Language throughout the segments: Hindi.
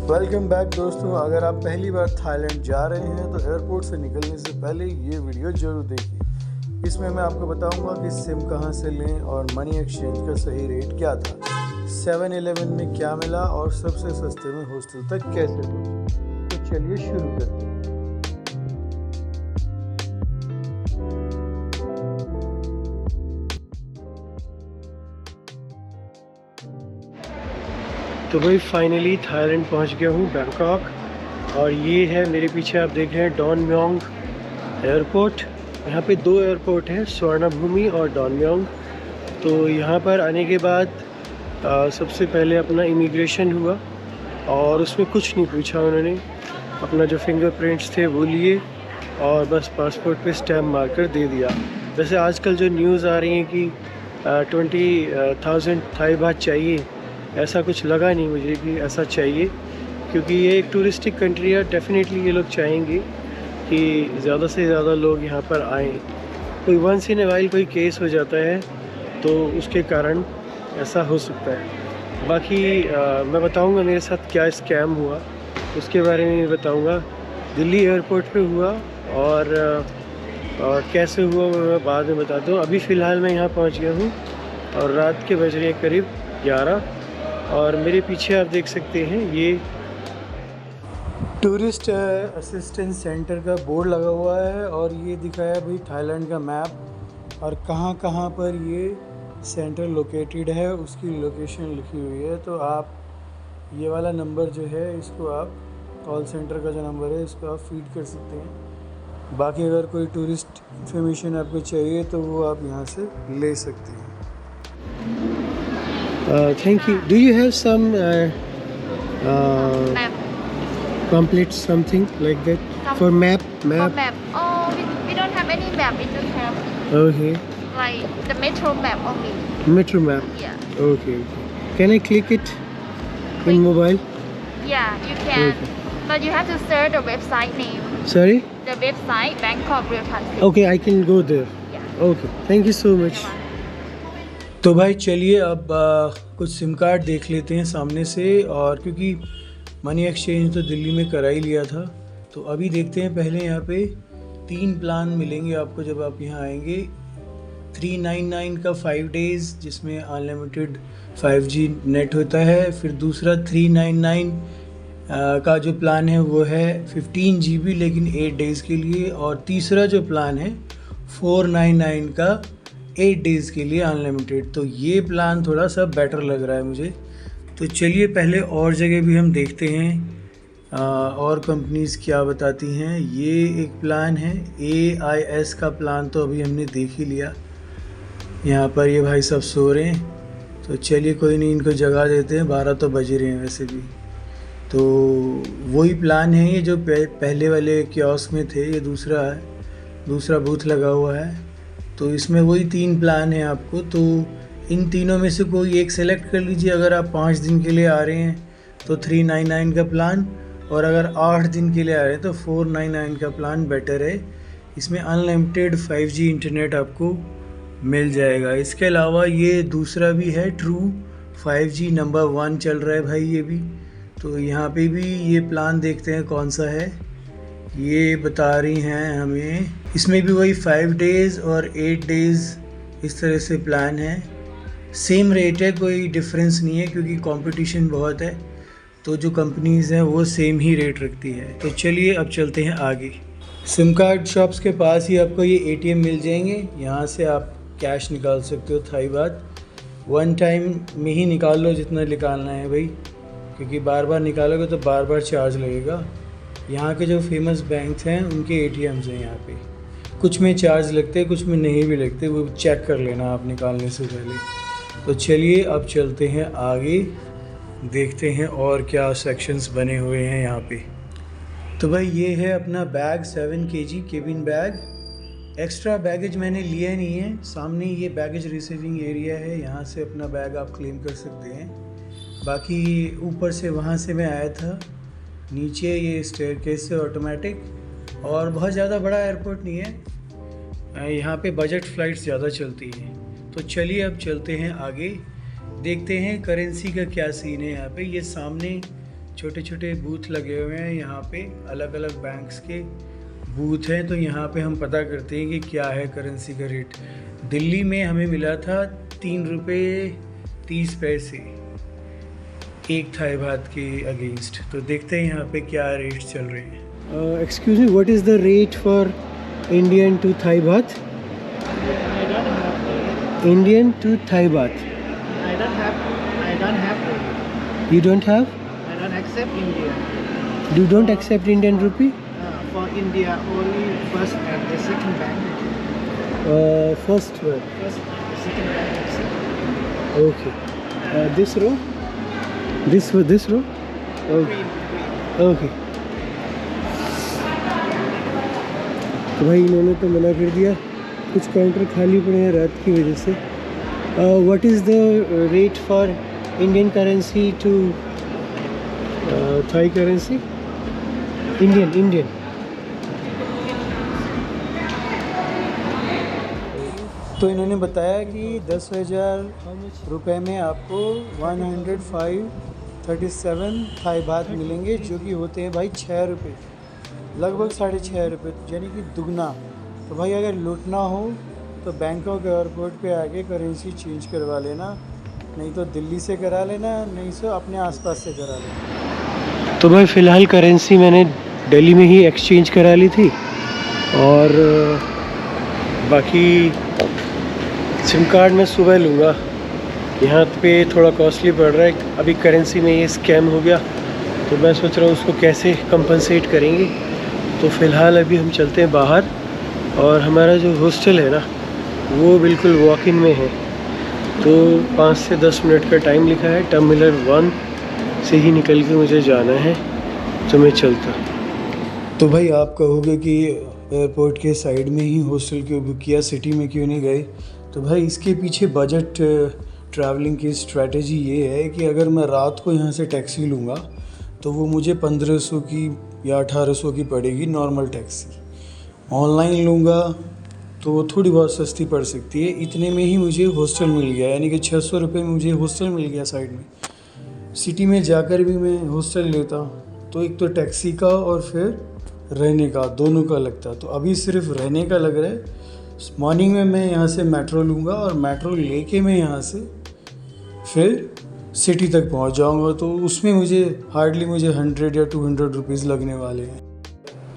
वेलकम बैक दोस्तों। अगर आप पहली बार थाईलैंड जा रहे हैं तो एयरपोर्ट से निकलने से पहले ये वीडियो जरूर देखिए। इसमें मैं आपको बताऊंगा कि सिम कहां से लें और मनी एक्सचेंज का सही रेट क्या था, 7-Eleven में क्या मिला और सबसे सस्ते में हॉस्टल तक कैसे पहुंचे। तो चलिए शुरू करते हैं। तो भाई फाइनली थाईलैंड पहुंच गया हूँ, बैंकॉक। और ये है मेरे पीछे आप देख रहे हैं डॉन म्योंग एयरपोर्ट। यहाँ पे दो एयरपोर्ट हैं, स्वर्णभूमि और डॉन म्योंग। तो यहाँ पर आने के बाद सबसे पहले अपना इमिग्रेशन हुआ और उसमें कुछ नहीं पूछा उन्होंने। अपना जो फिंगरप्रिंट्स थे वो लिए और बस पासपोर्ट पे स्टैम्प मारकर दे दिया। वैसे आजकल जो न्यूज़ आ रही है कि 20,000 थाई बात चाहिए, ऐसा कुछ लगा नहीं मुझे कि ऐसा चाहिए, क्योंकि ये एक टूरिस्टिक कंट्री है। डेफिनेटली ये लोग चाहेंगे कि ज़्यादा से ज़्यादा लोग यहाँ पर आएँ। कोई वंस इन ए वाइल कोई केस हो जाता है तो उसके कारण ऐसा हो सकता है। बाकी मैं बताऊँगा मेरे साथ क्या स्कैम हुआ, उसके बारे में बताऊँगा। दिल्ली एयरपोर्ट पे हुआ और कैसे हुआ मैं बाद में बताता हूँ। अभी फ़िलहाल मैं यहाँ पहुँच गया हूँ और रात के बज रहे हैं करीब 11। और मेरे पीछे आप देख सकते हैं ये टूरिस्ट असिस्टेंस सेंटर का बोर्ड लगा हुआ है और ये दिखाया भाई थाईलैंड का मैप और कहाँ कहाँ पर ये सेंटर लोकेटेड है उसकी लोकेशन लिखी हुई है। तो आप ये वाला नंबर जो है इसको आप कॉल सेंटर का जो नंबर है इसको आप फीड कर सकते हैं। बाकी अगर कोई टूरिस्ट इन्फॉर्मेशन आपको चाहिए तो वो आप यहाँ से ले सकते हैं। Thank you. Do you have some Map. complete something like that for map? For map. Oh, we don't have any map. We just have Okay. like the metro map only. Metro map. Yeah. Okay. Can I click it in mobile? Yeah, you can. Okay. But you have to search the website name. Sorry? The website Bangkok Real Transit. Okay, I can go there. Yeah. Okay. Thank you so much. तो भाई चलिए अब कुछ सिम कार्ड देख लेते हैं सामने से। और क्योंकि मनी एक्सचेंज तो दिल्ली में करा ही लिया था, तो अभी देखते हैं। पहले यहाँ पे 3 प्लान मिलेंगे आपको जब आप यहाँ आएंगे। 399 का 5 डेज़ जिसमें अनलिमिटेड 5G नेट होता है। फिर दूसरा 399 का जो प्लान है वो है 15 GB लेकिन 8 डेज़ के लिए। और तीसरा जो प्लान है 499 का 8 डेज़ के लिए अनलिमिटेड। तो ये प्लान थोड़ा सा बेटर लग रहा है मुझे। तो चलिए पहले और जगह भी हम देखते हैं और कंपनीज़ क्या बताती हैं। ये एक प्लान है AIS का प्लान, तो अभी हमने देख ही लिया। यहाँ पर ये भाई सब सो रहे हैं, तो चलिए कोई नहीं, इनको जगा देते हैं। 12 तो बज रहे हैं वैसे भी। तो वही प्लान है ये जो पहले वाले कियोस्क में थे। ये दूसरा है, दूसरा बूथ लगा हुआ है। तो इसमें वही 3 प्लान है आपको। तो इन तीनों में से कोई एक सेलेक्ट कर लीजिए। अगर आप 5 दिन के लिए आ रहे हैं तो 399 का प्लान, और अगर 8 दिन के लिए आ रहे हैं तो 499 का प्लान बेटर है। इसमें अनलिमिटेड 5G इंटरनेट आपको मिल जाएगा। इसके अलावा ये दूसरा भी है, ट्रू 5G नंबर 1 चल रहा है भाई ये भी। तो यहाँ पे भी ये प्लान देखते हैं कौन सा है। ये बता रही हैं हमें, इसमें भी वही 5 डेज़ और 8 डेज़ इस तरह से प्लान है। सेम रेट है, कोई डिफरेंस नहीं है क्योंकि कंपटीशन बहुत है। तो जो कंपनीज़ हैं वो सेम ही रेट रखती है। तो चलिए अब चलते हैं आगे। सिम कार्ड शॉप्स के पास ही आपको ये ATM मिल जाएंगे। यहाँ से आप कैश निकाल सकते हो थाई बात। 1 टाइम में ही निकाल लो जितना निकालना है भाई, क्योंकि बार बार निकालोगे तो बार बार चार्ज लगेगा। यहाँ के जो फेमस बैंक्स हैं उनके ATMs हैं यहाँ पे। कुछ में चार्ज लगते हैं, कुछ में नहीं भी लगते, वो चेक कर लेना आप निकालने से पहले। तो चलिए अब चलते हैं आगे, देखते हैं और क्या सेक्शंस बने हुए हैं यहाँ पे। तो भाई ये है अपना bag, 7 kg cabin bag. Extra baggage मैंने लिया नहीं है। सामने ये बैगेज रिसीविंग एरिया है, यहाँ से अपना बैग आप क्लेम कर सकते हैं। बाकी ऊपर से वहाँ से मैं आया था, नीचे ये स्टेयरकेस से ऑटोमेटिक। और बहुत ज़्यादा बड़ा एयरपोर्ट नहीं है, यहाँ पे बजट फ़्लाइट्स ज़्यादा चलती हैं। तो चलिए अब चलते हैं आगे, देखते हैं करेंसी का क्या सीन है यहाँ पे। ये सामने छोटे छोटे बूथ लगे हुए हैं यहाँ पे, अलग अलग बैंक्स के बूथ हैं। तो यहाँ पे हम पता करते हैं कि क्या है करेंसी का रेट। दिल्ली में हमें मिला था 3 रुपये 30 पैसे एक थाई बात के अगेंस्ट। तो देखते हैं यहाँ पे क्या रेट चल रहे हैं। Excuse me, what is the rate for Indian to Thai baht? Indian to Thai baht. I don't have rupee. You don't have? I don't accept India. You don't accept Indian rupee? For India, only first and the second bank. First one. First and the second bank accept. Okay. This row? This row? Okay. Green. Okay. तो भाई इन्होंने तो मना कर दिया, कुछ काउंटर खाली पड़े हैं रात की वजह से। What is the rate for Indian currency to Thai currency? Indian. तो इन्होंने बताया कि 10,000 रुपये में आपको 105.37 थाई बात मिलेंगे, जो कि होते हैं भाई 6 रुपये, लगभग 6.5 रुपये, यानी कि दुगना। तो भाई अगर लूटना हो तो बैंकॉक एयरपोर्ट पे आके करेंसी चेंज करवा लेना, नहीं तो दिल्ली से करा लेना, नहीं तो अपने आसपास से करा लेना। तो भाई फ़िलहाल करेंसी मैंने दिल्ली में ही एक्सचेंज करा ली थी, और बाकी सिम कार्ड मैं सुबह लूँगा। यहाँ पे थोड़ा कॉस्टली पड़ रहा है, अभी करेंसी में ये स्कैम हो गया, तो मैं सोच रहा हूँ उसको कैसे कंपनसेट करेंगे। तो फ़िलहाल अभी हम चलते हैं बाहर, और हमारा जो हॉस्टल है ना वो बिल्कुल वॉक इन में है, तो 5 से 10 मिनट का टाइम लिखा है। टर्मिनल 1 से ही निकल के मुझे जाना है, तो मैं चलता। तो भाई आप कहोगे कि एयरपोर्ट के साइड में ही हॉस्टल क्यों बुक किया, सिटी में क्यों नहीं गए? तो भाई इसके पीछे बजट ट्रैवलिंग की स्ट्रैटेजी ये है कि अगर मैं रात को यहाँ से टैक्सी लूँगा तो वो मुझे 1500 की या 1800 की पड़ेगी नॉर्मल टैक्सी। ऑनलाइन लूँगा तो वो थोड़ी बहुत सस्ती पड़ सकती है। इतने में ही मुझे हॉस्टल मिल गया, यानी कि 600 रुपये में मुझे हॉस्टल मिल गया साइड में। सिटी में जाकर भी मैं हॉस्टल लेता तो एक तो टैक्सी का और फिर रहने का, दोनों का लगता। तो अभी सिर्फ रहने का लग रहा है। मॉर्निंग में मैं यहाँ से मेट्रो लूँगा, और मेट्रो लेके मैं यहाँ से फिर सिटी तक पहुँच जाऊँगा, तो उसमें मुझे हार्डली 100 या 200 रुपीज़ लगने वाले हैं।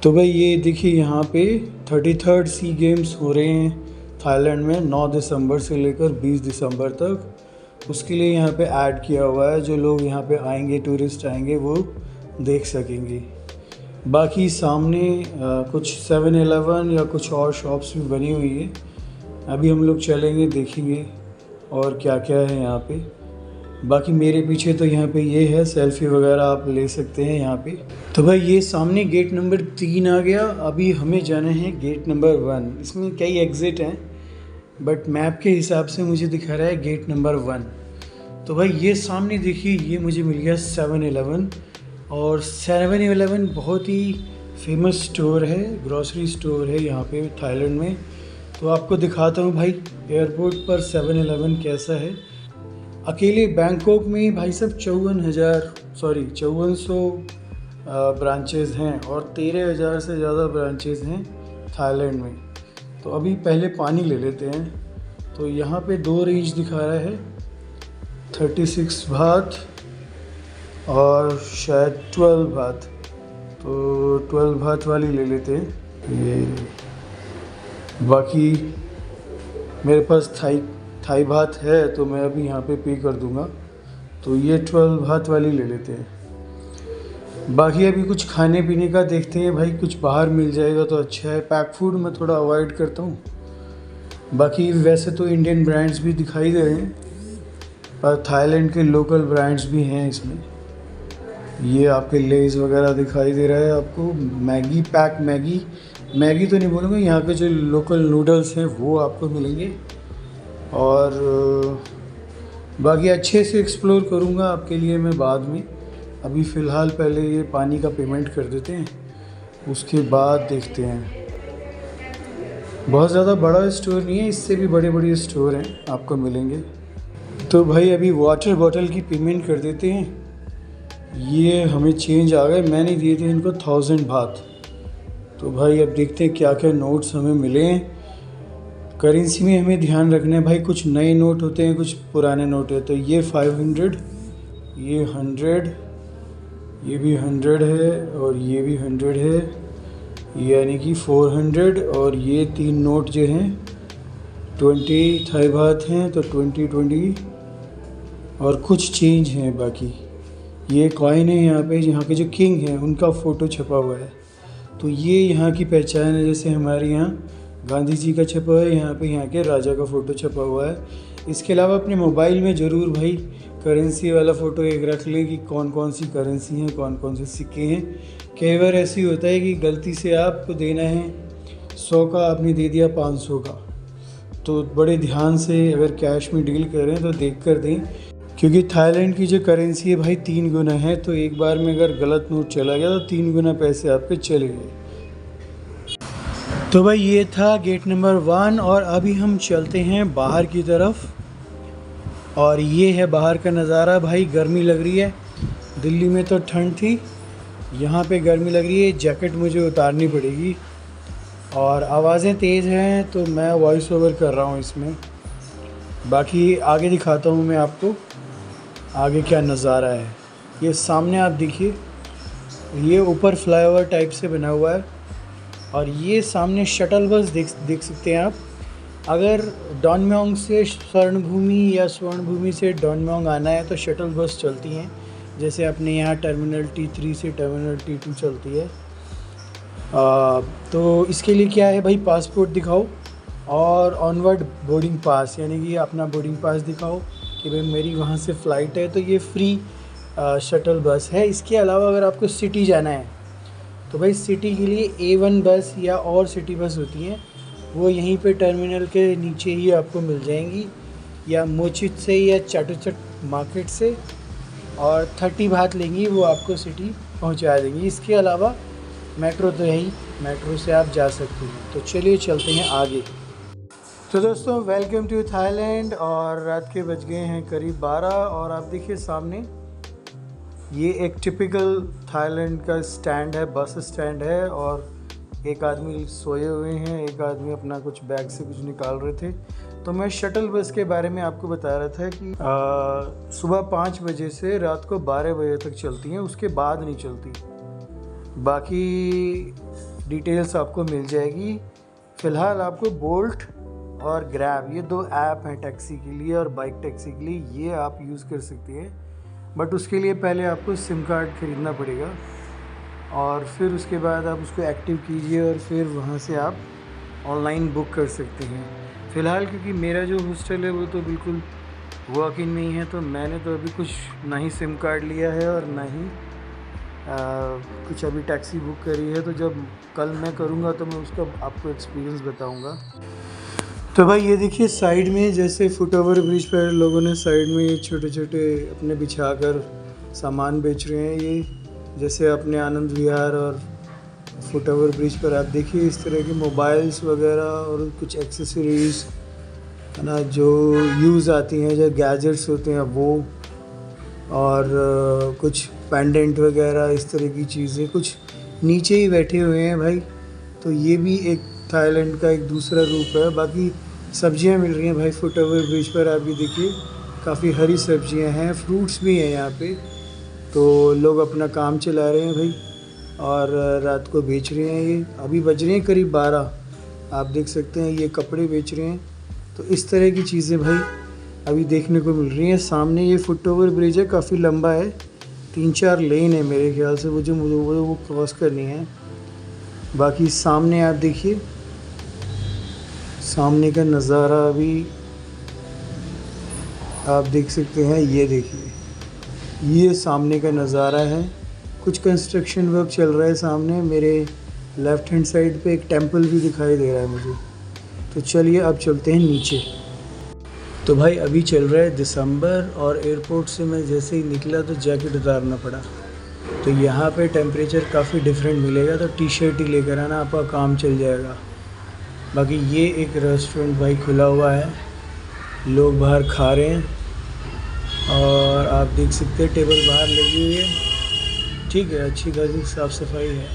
तो भाई ये देखिए यहाँ पे 33rd सी गेम्स हो रहे हैं थाईलैंड में 9 दिसंबर से लेकर 20 दिसंबर तक। उसके लिए यहाँ पे ऐड किया हुआ है, जो लोग यहाँ पे आएंगे, टूरिस्ट आएंगे, वो देख सकेंगे। बाकी सामने कुछ 7-Eleven या कुछ और शॉप्स भी बनी हुई है। अभी हम लोग चलेंगे, देखेंगे और क्या क्या है यहाँ पे। बाकी मेरे पीछे तो यहाँ पे ये है, सेल्फी वगैरह आप ले सकते हैं यहाँ पे। तो भाई ये सामने गेट नंबर 3 आ गया। अभी हमें जाना है गेट नंबर 1। इसमें कई एग्ज़िट हैं, बट मैप के हिसाब से मुझे दिखा रहा है गेट नंबर 1। तो भाई ये सामने देखिए, ये मुझे मिल गया 7-Eleven। और 7-Eleven बहुत ही फेमस स्टोर है, ग्रॉसरी स्टोर है यहाँ पे थाईलैंड में। तो आपको दिखाता हूँ भाई एयरपोर्ट पर 7-Eleven कैसा है। अकेले बैंकॉक में भाई साहब 5400 ब्रांचेज़ हैं, और 13,000 से ज़्यादा ब्रांचेज़ हैं थाईलैंड में। तो अभी पहले पानी ले लेते हैं। तो यहाँ पे 2 रेंज दिखा रहा है, 36 बात और शायद 12 बात। तो 12 बात वाली ले लेते हैं ये। बाकी मेरे पास थाई बात है, तो मैं अभी यहाँ पे पे कर दूँगा। तो ये 12 बात वाली ले लेते हैं। बाकी अभी कुछ खाने पीने का देखते हैं भाई, कुछ बाहर मिल जाएगा तो अच्छा है। पैक फूड मैं थोड़ा अवॉइड करता हूँ। बाकी वैसे तो इंडियन ब्रांड्स भी दिखाई दे रहे हैं, पर थाईलैंड के लोकल ब्रांड्स भी हैं इसमें। ये आपके लेज वगैरह दिखाई दे रहा है आपको। मैगी पैक, मैगी तो नहीं बोलूँगा, यहाँ के जो लोकल नूडल्स हैं वो आपको मिलेंगे। और बाकी अच्छे से एक्सप्लोर करूँगा आपके लिए मैं बाद में। अभी फ़िलहाल पहले ये पानी का पेमेंट कर देते हैं, उसके बाद देखते हैं। बहुत ज़्यादा बड़ा स्टोर नहीं है, इससे भी बड़े स्टोर हैं आपको मिलेंगे। तो भाई अभी वाटर बॉटल की पेमेंट कर देते हैं। ये हमें चेंज आ गए, मैंने दिए थे इनको 1000 बात। तो भाई अब देखते हैं क्या क्या नोट्स हमें मिले हैं। करेंसी में हमें ध्यान रखना है भाई, कुछ नए नोट होते हैं, कुछ पुराने नोट होते हैं। तो ये 500, ये 100, ये भी 100 है और ये भी 100 है, यानी कि 400। और ये 3 नोट जो हैं 20 थाई बात हैं, तो 20 और कुछ चेंज हैं बाकी। ये कॉइन है यहाँ के जो किंग हैं उनका फ़ोटो छपा हुआ है, तो ये यहाँ की पहचान है। जैसे हमारे यहाँ गांधी जी का छपा है, यहाँ के राजा का फ़ोटो छपा हुआ है। इसके अलावा अपने मोबाइल में ज़रूर भाई करेंसी वाला फ़ोटो एक रख ले कि कौन कौन सी करेंसी हैं, कौन कौन से सिक्के हैं। कई बार ऐसी होता है कि गलती से आपको देना है 100 का, आपने दे दिया 500 का। तो बड़े ध्यान से अगर कैश में डील करें तो देख कर दें, क्योंकि थाईलैंड की जो करेंसी है भाई 3 गुना है। तो एक बार में अगर गलत नोट चला गया तो 3 गुना पैसे आपके चले गए। तो भाई ये था गेट नंबर 1 और अभी हम चलते हैं बाहर की तरफ। और ये है बाहर का नज़ारा। भाई गर्मी लग रही है, दिल्ली में तो ठंड थी, यहाँ पे गर्मी लग रही है। जैकेट मुझे उतारनी पड़ेगी और आवाज़ें तेज़ हैं तो मैं वॉइस ओवर कर रहा हूँ इसमें। बाकी आगे दिखाता हूँ मैं आपको आगे क्या नज़ारा है। ये सामने आप देखिए, ये ऊपर फ्लाईओवर टाइप से बना हुआ है और ये सामने शटल बस देख सकते हैं आप। अगर डॉनम्योंग से स्वर्णभूमि या स्वर्णभूमि से डॉनम्योंग आना है तो शटल बस चलती हैं, जैसे अपने यहाँ टर्मिनल T3 से टर्मिनल T2 चलती है। तो इसके लिए क्या है भाई, पासपोर्ट दिखाओ और ऑनवर्ड बोर्डिंग पास, यानी कि अपना बोर्डिंग पास दिखाओ कि भाई मेरी वहाँ से फ़्लाइट है। तो ये फ्री शटल बस है। इसके अलावा अगर आपको सिटी जाना है तो भाई सिटी के लिए A1 बस या और सिटी बस होती हैं, वो यहीं पे टर्मिनल के नीचे ही आपको मिल जाएंगी, या मोचित से या चाटुचट मार्केट से, और 30 बात लेंगी, वो आपको सिटी पहुंचा देंगी। इसके अलावा मेट्रो तो यही, मेट्रो से आप जा सकते हैं। तो चलिए चलते हैं आगे। तो दोस्तों वेलकम टू थाईलैंड। और रात के बज गए हैं करीब 12 और आप देखिए सामने ये एक टिपिकल थाईलैंड का स्टैंड है, बस स्टैंड है। और एक आदमी सोए हुए हैं, एक आदमी अपना कुछ बैग से कुछ निकाल रहे थे। तो मैं शटल बस के बारे में आपको बता रहा था कि सुबह 5 बजे से रात को 12 बजे तक चलती हैं, उसके बाद नहीं चलती। बाकी डिटेल्स आपको मिल जाएगी। फ़िलहाल आपको बोल्ट और ग्रैब, ये 2 ऐप हैं टैक्सी के लिए और बाइक टैक्सी के लिए, ये आप यूज़ कर सकते हैं। बट उसके लिए पहले आपको सिम कार्ड ख़रीदना पड़ेगा और फिर उसके बाद आप उसको एक्टिव कीजिए और फिर वहाँ से आप ऑनलाइन बुक कर सकते हैं। फ़िलहाल क्योंकि मेरा जो हॉस्टल है वो तो बिल्कुल वॉक इन नहीं है, तो मैंने तो अभी कुछ ना ही सिम कार्ड लिया है और ना ही कुछ अभी टैक्सी बुक करी है। तो जब कल मैं करूँगा तो मैं उसका आपको एक्सपीरियंस बताऊँगा। तो भाई ये देखिए साइड में, जैसे फुट ओवर ब्रिज पर लोगों ने साइड में ये छोटे छोटे अपने बिछा कर सामान बेच रहे हैं। ये जैसे अपने आनंद विहार और फुट ओवर ब्रिज पर आप देखिए इस तरह के मोबाइल्स वगैरह और कुछ एक्सेसरीज़ है ना, जो यूज़ आती हैं, जो गैजेट्स होते हैं वो, और कुछ पेंडेंट वगैरह इस तरह की चीज़ें कुछ नीचे ही बैठे हुए हैं भाई। तो ये भी एक थाईलैंड का एक दूसरा रूप है। बाकी सब्जियां मिल रही हैं भाई फुट ओवर ब्रिज पर, आप भी देखिए काफ़ी हरी सब्जियां हैं, फ्रूट्स भी हैं यहाँ पे। तो लोग अपना काम चला रहे हैं भाई और रात को बेच रहे हैं। ये अभी बज रहे हैं करीब 12, आप देख सकते हैं ये कपड़े बेच रहे हैं। तो इस तरह की चीज़ें भाई अभी देखने को मिल रही हैं। सामने ये फुट ओवर ब्रिज है, काफ़ी लंबा है, 3-4 लेन है मेरे ख्याल से, मुझे वो क्रॉस करनी है। बाकी सामने आप देखिए, सामने का नज़ारा अभी आप देख सकते हैं। ये देखिए, ये सामने का नज़ारा है। कुछ कंस्ट्रक्शन वर्क चल रहा है सामने। मेरे लेफ़्ट हैंड साइड पे एक टेंपल भी दिखाई दे रहा है मुझे। तो चलिए अब चलते हैं नीचे। तो भाई अभी चल रहा है दिसंबर और एयरपोर्ट से मैं जैसे ही निकला तो जैकेट उतारना पड़ा। तो यहाँ पे टेम्परेचर काफ़ी डिफरेंट मिलेगा, तो टी शर्ट ही लेकर आना, आपका काम चल जाएगा। बाकी ये एक रेस्टोरेंट भाई खुला हुआ है, लोग बाहर खा रहे हैं और आप देख सकते हैं टेबल बाहर लगी हुई है। ठीक है, अच्छी खासी साफ़ सफाई है।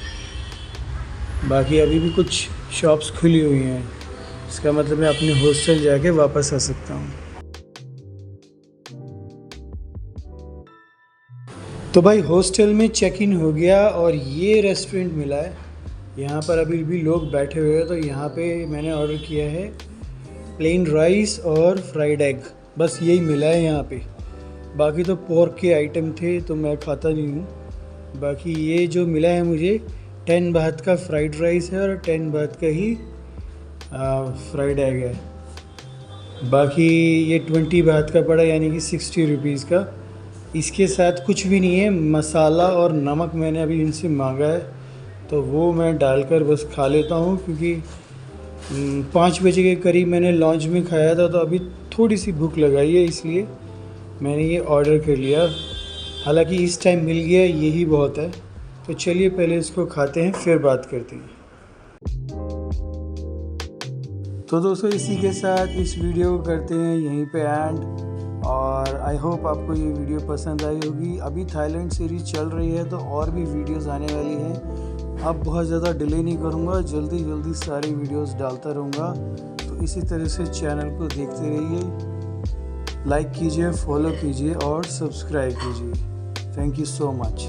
बाकी अभी भी कुछ शॉप्स खुली हुई हैं, इसका मतलब मैं अपने हॉस्टल जाके वापस आ सकता हूँ। तो भाई हॉस्टल में चेक इन हो गया और ये रेस्टोरेंट मिला है। यहाँ पर अभी भी लोग बैठे हुए हैं, तो यहाँ पे मैंने ऑर्डर किया है प्लेन राइस और फ्राइड एग, बस यही मिला है यहाँ पे। बाकी तो पोर्क के आइटम थे तो मैं खाता नहीं हूँ। बाकी ये जो मिला है मुझे 10 बात का फ्राइड राइस है और 10 बात का ही फ्राइड एग है। बाकी ये 20 बात का पड़ा, यानी कि 60 रुपीज़ का। इसके साथ कुछ भी नहीं है, मसाला और नमक मैंने अभी इनसे मांगा है, तो वो मैं डालकर बस खा लेता हूँ, क्योंकि 5 बजे के करीब मैंने लॉन्च में खाया था, तो अभी थोड़ी सी भूख लगाई है, इसलिए मैंने ये ऑर्डर कर लिया। हालांकि इस टाइम मिल गया, यही बहुत है। तो चलिए पहले इसको खाते हैं, फिर बात करते हैं। तो दोस्तों इसी के साथ इस वीडियो को करते हैं यहीं पे एंड। और आई होप आपको ये वीडियो पसंद आई होगी। अभी थाईलैंड सीरीज़ चल रही है, तो और भी वीडियोस आने वाली हैं। अब बहुत ज़्यादा डिले नहीं करूँगा, जल्दी सारी वीडियोस डालता रहूँगा। तो इसी तरह से चैनल को देखते रहिए, लाइक कीजिए, फॉलो कीजिए और सब्सक्राइब कीजिए। Thank you so much.